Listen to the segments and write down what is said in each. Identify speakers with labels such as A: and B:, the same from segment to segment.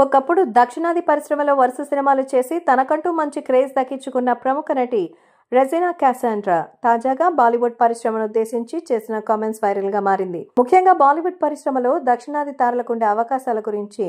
A: ఒకప్పుడు దక్షిణాది పరిశ్రమలో వరుస సినిమాలు చేసి తనకంటూ మంచి క్రేజ్ దక్కించుకున్న ప్రముఖ నటి రెజీనా క్యాసాండ్రా తాజాగా బాలీవుడ్ పరిశ్రమను ఉద్దేశించి చేసిన కామెంట్స్ వైరల్ గా మారింది. ముఖ్యంగా బాలీవుడ్ పరిశ్రమలో దక్షిణాది తారలకుండే అవకాశాల గురించి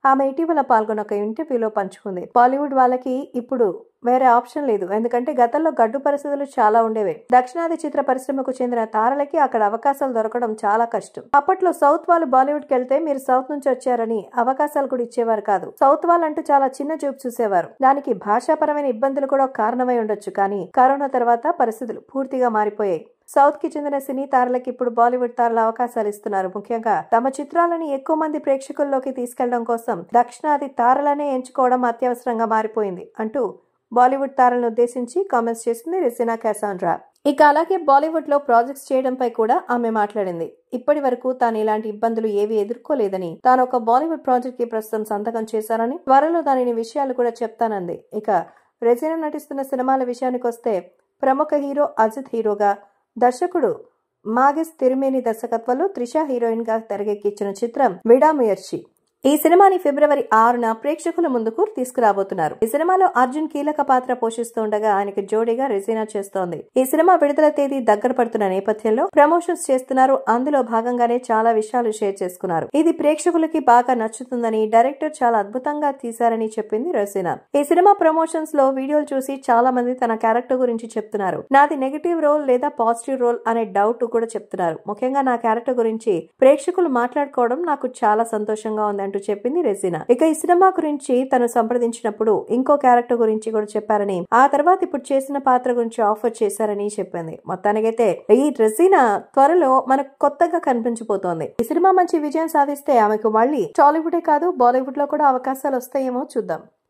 A: ఆమె ఇటీవల పాల్గొన్న ఒక ఇంటర్వ్యూలో పంచుకుంది. బాలీవుడ్ వాళ్ళకి ఇప్పుడు వేరే ఆప్షన్ లేదు, ఎందుకంటే గతంలో గడ్డు పరిస్థితులు చాలా ఉండేవి. దక్షిణాది చిత్ర పరిశ్రమకు చెందిన తారలకి అక్కడ అవకాశాలు దొరకడం చాలా కష్టం. అప్పట్లో సౌత్ వాళ్ళు బాలీవుడ్ కి వెళ్తే మీరు సౌత్ నుంచి వచ్చారని అవకాశాలు కూడా ఇచ్చేవారు కాదు. సౌత్ వాళ్ళంటూ చాలా చిన్న చూపు చూసేవారు. దానికి భాషాపరమైన ఇబ్బందులు కూడా కారణమై ఉండొచ్చు. కానీ కరోనా తర్వాత పరిస్థితులు పూర్తిగా మారిపోయాయి. సౌత్ కి చెందిన సినీ తారలకి ఇప్పుడు బాలీవుడ్ తారల అవకాశాలు ఇస్తున్నారు. ముఖ్యంగా తమ చిత్రాలని ఎక్కువ మంది ప్రేక్షకుల్లోకి తీసుకెళ్లడం కోసం దక్షిణాది తారలనే ఎంచుకోవడం అత్యవసరంగా మారిపోయింది అంటూ బాలీవుడ్ తారలను ఉద్దేశించి కామెంట్స్ చేసింది రెజీనా క్యాసాండ్రా. ఇక అలాగే బాలీవుడ్ లో ప్రాజెక్ట్స్ చేయడంపై కూడా ఆమె మాట్లాడింది. ఇప్పటి వరకు తాను ఇలాంటి ఇబ్బందులు ఏవి ఎదుర్కోలేదని, తాను ఒక బాలీవుడ్ ప్రాజెక్ట్ కి ప్రస్తుతం సంతకం చేశారని, త్వరలో దానిని విషయాలు కూడా చెప్తానంది. ఇక రెజీనా నటిస్తున్న సినిమాల విషయానికి వస్తే ప్రముఖ హీరో అజిత్ హీరోగా, దర్శకుడు మాగిస్ తిరుమేని దర్శకత్వంలో త్రిష హీరోయిన్ గా తెరకెక్కించిన చిత్రం విడాముయర్చి. ఈ సినిమాని ఫిబ్రవరి 6న ప్రేక్షకుల ముందుకు తీసుకురాబోతున్నారు. ఈ సినిమాలో అర్జున్ కీలక పాత్ర పోషిస్తుండగా ఆయనకు జోడీగా రెజీనా చేస్తోంది. ఈ సినిమా విడుదల తేదీ దగ్గర పడుతున్న నేపథ్యంలో ప్రమోషన్స్ చేస్తున్నారు. అందులో భాగంగానే చాలా విషయాలు షేర్ చేసుకున్నారు. ఇది ప్రేక్షకులకి బాగా నచ్చుతుందని, డైరెక్టర్ చాలా అద్భుతంగా తీశారని చెప్పింది రెజీనా. ఈ సినిమా ప్రమోషన్స్ లో వీడియోలు చూసి చాలా మంది తన క్యారెక్టర్ గురించి చెప్తున్నారు. నాది నెగటివ్ రోల్ లేదా పాజిటివ్ రోల్ అనే డౌట్ కూడా చెప్తున్నారు. ముఖ్యంగా నా క్యారెక్టర్ గురించి ప్రేక్షకులు మాట్లాడుకోవడం నాకు చాలా సంతోషంగా ఉంది చెప్పింది రెజీనా. ఇక ఈ సినిమా గురించి తను సంప్రదించినప్పుడు ఇంకో క్యారెక్టర్ గురించి కూడా చెప్పారని, ఆ తర్వాత ఇప్పుడు చేసిన పాత్ర గురించి ఆఫర్ చేశారని చెప్పింది. మొత్తానికైతే ఈ రెజీనా త్వరలో మనకు కొత్తగా కనిపించబోతోంది. ఈ సినిమా మంచి విజయం సాధిస్తే ఆమెకు మళ్ళీ టాలీవుడే కాదు బాలీవుడ్ లో కూడా అవకాశాలు వస్తాయేమో చూద్దాం.